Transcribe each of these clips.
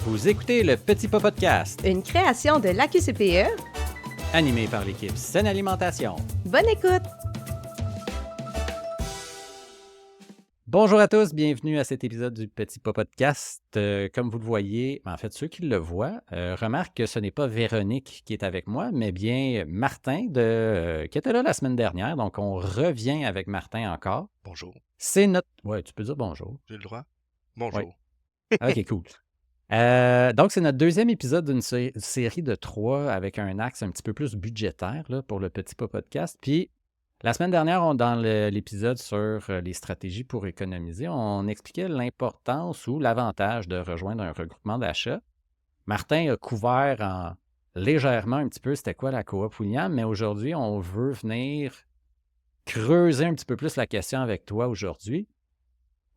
Vous écoutez le Petit Pas Podcast, Une création de l'AQCPE. animé par l'équipe Saine Alimentation. Bonne écoute! Bonjour à tous, bienvenue à cet épisode du Petit Pas Podcast. Comme vous le voyez, en fait, ceux qui le voient remarquent que ce n'est pas Véronique qui est avec moi, mais bien Martin qui était là la semaine dernière. Donc, on revient avec Martin encore. Bonjour. C'est notre... Ouais, tu peux dire bonjour. J'ai le droit? Oui. Bonjour. OK, cool. Donc, c'est notre deuxième épisode d'une série de 3 avec un axe un petit peu plus budgétaire là, pour le Petit Pas Podcast. Puis, la semaine dernière, dans l'épisode sur les stratégies pour économiser, on expliquait l'importance ou l'avantage de rejoindre un regroupement d'achat. Martin a couvert légèrement un petit peu c'était quoi la coop William, mais aujourd'hui, on veut venir creuser un petit peu plus la question avec toi aujourd'hui.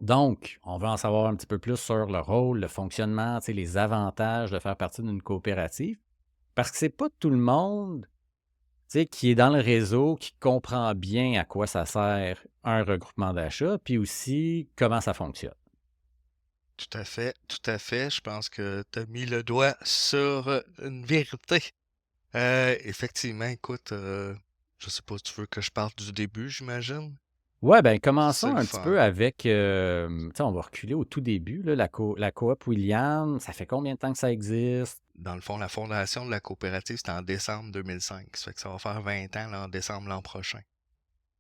Donc, on veut en savoir un petit peu plus sur le rôle, le fonctionnement, les avantages de faire partie d'une coopérative. Parce que c'est pas tout le monde qui est dans le réseau, qui comprend bien à quoi ça sert un regroupement d'achat, puis aussi comment ça fonctionne. Tout à fait, tout à fait. Je pense que tu as mis le doigt sur une vérité. Effectivement, écoute, je sais pas si tu veux que je parle du début, j'imagine. Ouais, bien, C'est commençons le un petit fun. peu avec, on va reculer au tout début, là, la coop William, ça fait combien de temps que ça existe? Dans le fond, la fondation de la coopérative, c'était en décembre 2005. Ça fait que ça va faire 20 ans là, en décembre l'an prochain.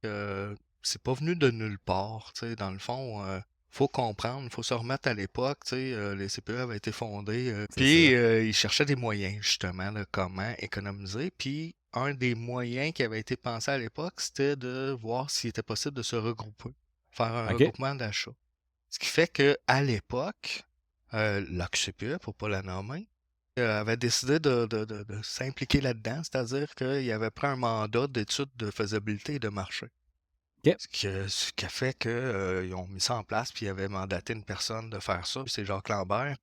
C'est pas venu de nulle part, tu sais. Dans le fond, faut comprendre, faut se remettre à l'époque, tu sais. Les CPE avaient été fondés, C'est puis ça. ils cherchaient des moyens, justement, là, comment économiser. Puis un des moyens qui avait été pensé à l'époque, c'était de voir s'il était possible de se regrouper, faire un OK. regroupement d'achat. Ce qui fait que à l'époque, l'AQCPE, pour pas la nommer, avait décidé de s'impliquer là-dedans, c'est-à-dire qu'il avait pris un mandat d'étude de faisabilité et de marché. OK. Ce qui a fait qu'ils ont mis ça en place, puis ils avaient mandaté une personne de faire ça. C'est Jacques Lambert,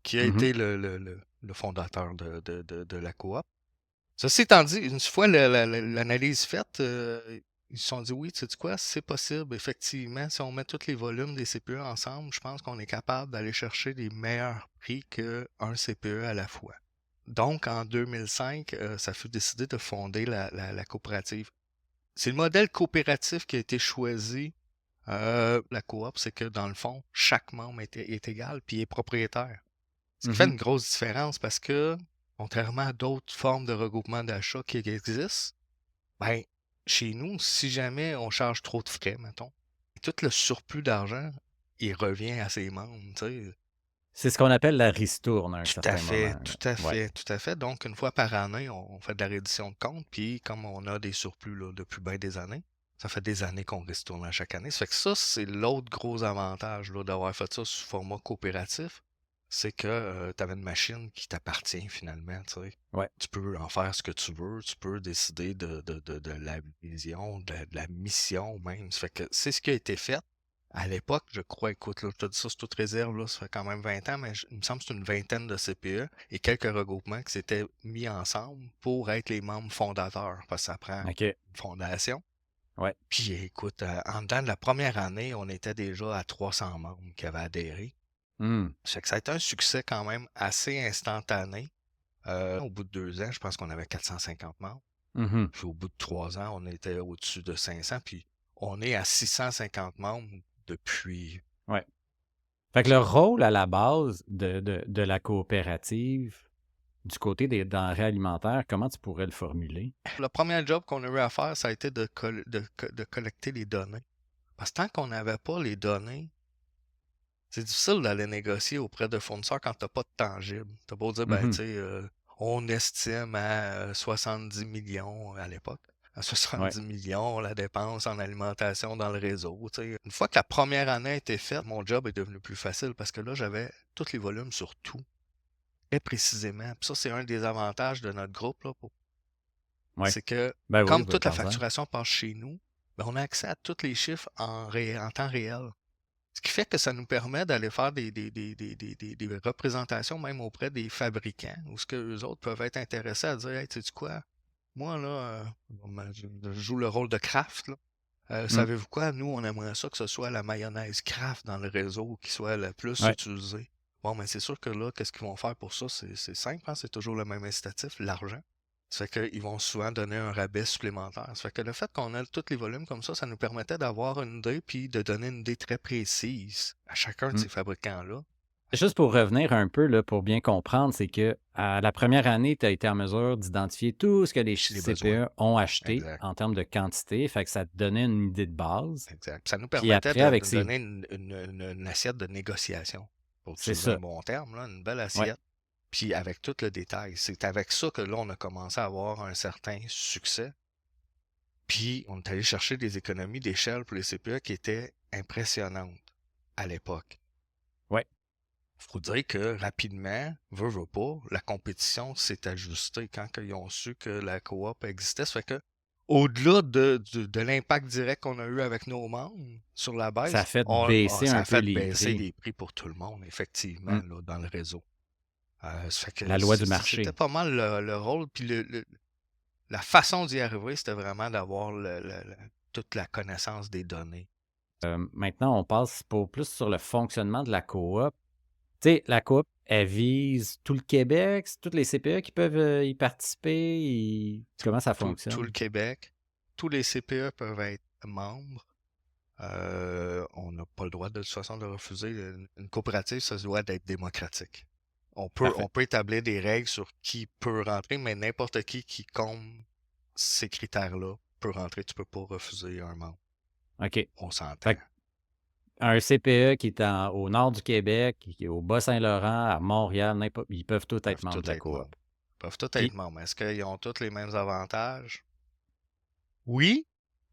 qui a Mhm. été le fondateur de la coop. Ceci étant dit, une fois l'analyse faite, ils se sont dit oui, tu sais quoi, c'est possible, effectivement, si on met tous les volumes des CPE ensemble, je pense qu'on est capable d'aller chercher des meilleurs prix qu'un CPE à la fois. Donc, en 2005, ça fut décidé de fonder la coopérative. C'est le modèle coopératif qui a été choisi. La coop, c'est que dans le fond, chaque membre est égal puis est propriétaire. Ce qui fait Mhm. une grosse différence parce que, contrairement à d'autres formes de regroupement d'achat qui existent, ben, chez nous, si jamais on charge trop de frais, mettons, tout le surplus d'argent, il revient à ses membres, tu sais. C'est ce qu'on appelle la ristourne à un Tout à certain moment. fait, Là. tout à Ouais. fait, tout à fait. Donc, une fois par année, on fait de la reddition de compte, puis comme on a des surplus là, depuis bien des années, ça fait des années qu'on ristourne à chaque année. Ça fait que ça, c'est l'autre gros avantage là, d'avoir fait ça sous format coopératif, c'est que tu avais une machine qui t'appartient finalement, tu sais. Ouais. Tu peux en faire ce que tu veux, tu peux décider de la vision, de la mission même. Ça fait que c'est ce qui a été fait. À l'époque, je crois, écoute, là, je te dis ça, c'est toute réserve, là, ça fait quand même 20 ans, mais il me semble que c'est une vingtaine de CPE et quelques regroupements qui s'étaient mis ensemble pour être les membres fondateurs, parce que ça prend OK. une fondation. Ouais. Puis écoute, en dedans de la première année, on était déjà à 300 membres qui avaient adhéré. Hmm. Ça fait que ça a été un succès quand même assez instantané. Au bout de 2 ans, je pense qu'on avait 450 membres. Mhm. Puis au bout de 3 ans, on était au-dessus de 500. Puis on est à 650 membres depuis. Ouais. Fait que le rôle à la base de la coopérative, du côté des denrées alimentaires, comment tu pourrais le formuler? Le premier job qu'on a eu à faire, ça a été de collecter les données. Parce que tant qu'on n'avait pas les données, c'est difficile d'aller négocier auprès de fournisseurs quand tu n'as pas de tangible. Tu as beau dire, ben, Mhm. tu sais, on estime à 70 millions à l'époque. À Ouais. 70 millions la dépense en alimentation dans le réseau. Tu sais. Une fois que la première année a été faite, mon job est devenu plus facile parce que là, j'avais tous les volumes sur tout, très précisément. Puis ça, c'est un des avantages de notre groupe, là, Ouais. c'est que Ben oui, comme toute la parle-en. facturation passe chez nous, ben, on a accès à tous les chiffres en temps réel. Ce qui fait que ça nous permet d'aller faire des représentations même auprès des fabricants, où ce que eux autres peuvent être intéressés à dire, hey, sais-tu quoi? Moi, là, je joue le rôle de Kraft, là. Mm. Savez-vous quoi? Nous, on aimerait ça que ce soit la mayonnaise Kraft dans le réseau qui soit la plus Ouais. utilisée. Bon, mais c'est sûr que là, qu'est-ce qu'ils vont faire pour ça? C'est simple, hein, c'est toujours le même incitatif, l'argent. Ça fait qu'ils vont souvent donner un rabais supplémentaire. Ça fait que le fait qu'on ait tous les volumes comme ça nous permettait d'avoir une idée puis de donner une idée très précise à chacun de Mm. ces fabricants-là. Juste pour revenir un peu, là, pour bien comprendre, c'est que à la première année, tu as été en mesure d'identifier tout ce que les Les besoins. CPE ont acheté Exact, en termes de quantité. Fait que ça te donnait une idée de base. exact. Ça nous Puis permettait après, de avec nous ces... donner une assiette de négociation, pour C'est utiliser un ça. bon terme, là, une belle Ouais. assiette. Puis avec tout le détail. C'est avec ça que là, on a commencé à avoir un certain succès. Puis on est allé chercher des économies d'échelle pour les CPE qui étaient impressionnantes à l'époque. Ouais. Faut dire que rapidement, veut pas, la compétition s'est ajustée quand ils ont su que la coop existait. Ça fait que, au-delà de l'impact direct qu'on a eu avec nos membres sur la Ça a baisse, fait baisser ça un a peu fait les baisser prix. les prix pour tout le monde, effectivement, Mm. là, dans le réseau. Ça fait que La loi du c'était marché. pas mal le rôle, puis la façon d'y arriver, c'était vraiment d'avoir toute la connaissance des données. Maintenant, on passe plus sur le fonctionnement de la coop. Tu sais, la coop, elle vise tout le Québec, c'est tous les CPE qui peuvent y participer. Comment ça Tout le fonctionne? Québec, tous les CPE peuvent être membres. On n'a pas le droit de toute façon de refuser. Une coopérative, ça se doit d'être démocratique. On Parfait. peut établir des règles sur qui peut rentrer, mais n'importe qui comble ces critères-là peut rentrer. Tu peux pas refuser un membre. OK. On s'entend. Fait que un CPE qui est au nord du Québec, qui est au Bas-Saint-Laurent, à Montréal, ils peuvent tous Ils être peuvent membres de tous la être coop. membres. Ils peuvent tous être Puis, membres. Est-ce qu'ils ont tous les mêmes avantages? Oui,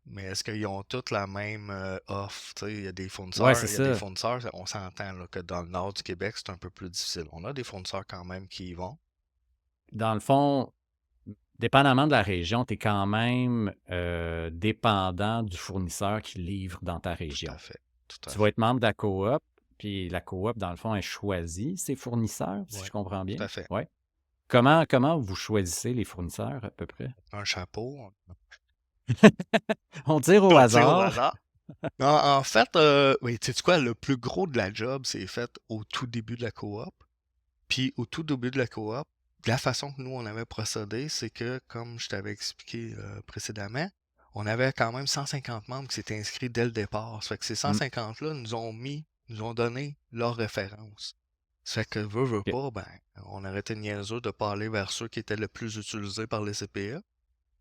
mais est-ce qu'ils ont toutes la même offre? Tu sais, il y a des ouais, c'est fournisseurs, ça. on s'entend là, que dans le nord du Québec, c'est un peu plus difficile. On a des fournisseurs quand même qui y vont. Dans le fond, dépendamment de la région, tu es quand même dépendant du fournisseur qui livre dans ta Tout à région. fait. Tout à Tu vas fait. être membre de la coop, puis la coop, dans le fond, elle choisit ses fournisseurs, si Oui, je comprends tout bien. à fait. Ouais. Comment vous choisissez les fournisseurs, à peu près? Un chapeau, On tire au on tire au hasard. hasard. Non, en fait, oui, tu sais quoi, le plus gros de la job, c'est fait au tout début de la coop. Puis au tout début de la coop, la façon que nous, on avait procédé, c'est que, comme je t'avais expliqué précédemment, on avait quand même 150 membres qui s'étaient inscrits dès le départ. Ça fait que ces Hmm, 150-là nous ont donné leur référence. Ça fait que, veut OK. pas, ben, on arrêtait niaiseux de pas aller vers ceux qui étaient le plus utilisés par les CPE. Ouais.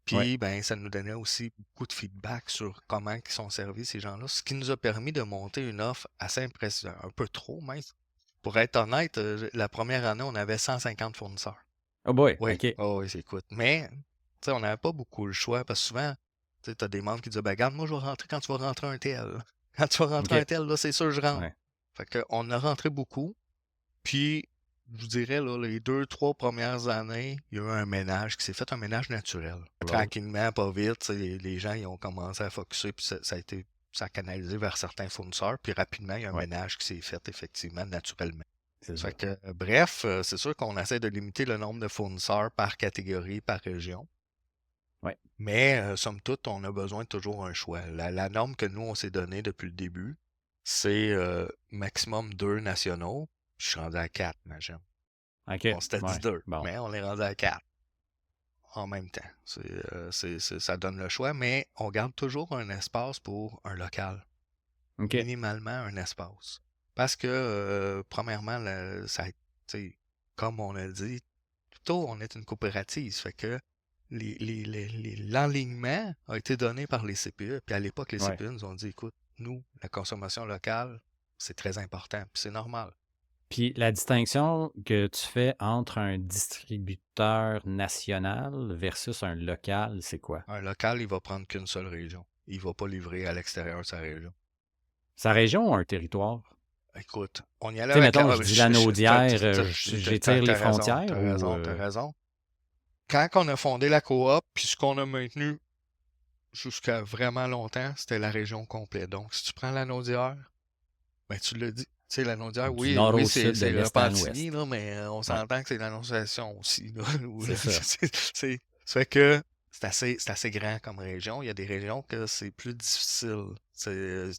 Puis, ben, ça nous donnait aussi beaucoup de feedback sur comment ils sont servis, ces gens-là, ce qui nous a permis de monter une offre assez impressionnante, un peu trop même. Pour être honnête, la première année, on avait 150 fournisseurs. Oh boy, Oui, OK. oh oui, écoute. Mais, tu sais, on n'avait pas beaucoup le choix parce que souvent, tu sais, as des membres qui disent, ben, regarde, moi, je vais rentrer quand tu vas rentrer un tel. Quand tu vas rentrer un OK. tel, là, c'est sûr, je rentre. Ouais. Fait qu'on a rentré beaucoup. Puis, je vous dirais, là, les 2, 3 premières années, il y a eu un ménage qui s'est fait, un ménage naturel. Tranquillement, pas vite, tu sais, les gens ils ont commencé à focusser, puis ça a canalisé vers certains fournisseurs, puis rapidement, il y a un Ouais, ménage qui s'est fait, effectivement, naturellement. c'est Ça ça. fait que, bref, c'est sûr qu'on essaie de limiter le nombre de fournisseurs par catégorie, par région. Ouais. Mais, somme toute, on a besoin de toujours un choix. La norme que nous, on s'est donnée depuis le début, c'est maximum 2 nationaux. Je suis rendu à 4, imagine. OK. On s'était dit Ouais. 2, Bon. mais on est rendu à 4 en même temps. Ça donne le choix, mais on garde toujours un espace pour un local. OK. Minimalement un espace. Parce que, premièrement, tu sais, comme on a dit, plutôt, on est une coopérative. Ça fait que l'enlignement a été donné par les CPE. Puis à l'époque, les Ouais. CPE nous ont dit, écoute, nous, la consommation locale, c'est très important. Puis c'est normal. Puis la distinction que tu fais entre un distributeur national versus un local, c'est quoi? Un local, il va prendre qu'une seule région. Il va pas livrer à l'extérieur de sa région. Sa région ou un territoire? Écoute, on y Tu allait sais, avec mettons, je dis la Naudière, j'étire les t'as raison, frontières t'as ou... raison, t'as raison. Quand on a fondé la coop, puis ce qu'on a maintenu jusqu'à vraiment longtemps, c'était la région complète. Donc, si tu prends la Naudière, ben tu l'as dit. Tu sais, la Naudière, du oui, nord oui, au sud, de c'est l'est à Repentigny, l'ouest. là, mais on Ouais, s'entend que c'est l'Annonciation aussi, là. c'est ça. Ça fait que c'est assez grand comme région. Il y a des régions que c'est plus difficile.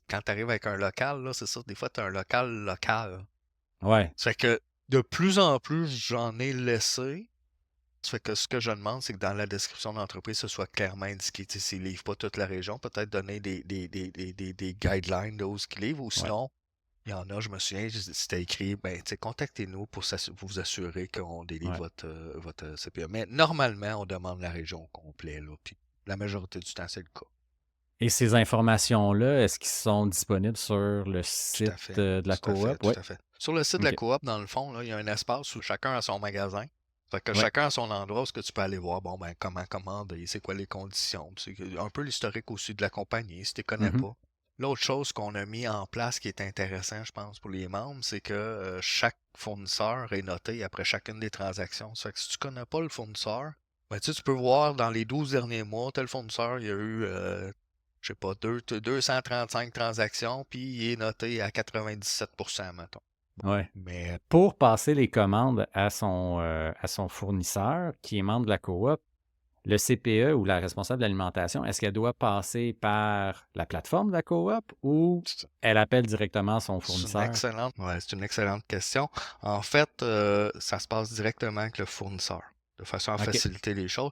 Quand tu arrives avec un local, là, c'est ça, des fois, tu as un local local. Ouais. Ça fait que de plus en plus, j'en ai laissé. Ça fait que ce que je demande, c'est que dans la description d'entreprise, ce soit clairement indiqué. Tu sais, s'ils ne livrent pas toute la région, peut-être donner des guidelines de où ce qu'ils livrent. Ou Ouais. sinon, il y en a, je me souviens, c'était écrit, ben, tu sais, contactez-nous pour vous assurer qu'on délivre Ouais. votre CPE. Mais normalement, on demande la région au complet, là, puis la majorité du temps, c'est le cas. Et ces informations-là, est-ce qu'ils sont disponibles sur le Tout à site fait, de la tout à fait, coop? tout Oui. à fait. Sur le site de la OK. coop, dans le fond, là, il y a un espace où chacun a son magasin. Fait que Ouais. chacun a son endroit où ce que tu peux aller voir, bon, ben, comment commander, c'est quoi les conditions. C'est un peu l'historique aussi de la compagnie, si tu ne connais Mhm. pas. L'autre chose qu'on a mis en place qui est intéressant, je pense, pour les membres, c'est que chaque fournisseur est noté après chacune des transactions. Ça fait que si tu ne connais pas le fournisseur, ben, tu sais, tu peux voir dans les 12 derniers mois, tel fournisseur, il y a eu, je sais pas, 235 transactions, puis il est noté à 97%, mettons. Bon, Ouais. mais Pour passer les commandes à son fournisseur, qui est membre de la coop, le CPE ou la responsable de l'alimentation, est-ce qu'elle doit passer par la plateforme de la coop ou c'est elle appelle directement son c'est une fournisseur? c'est une excellente question. En fait, ça se passe directement avec le fournisseur, de façon à OK. faciliter les choses.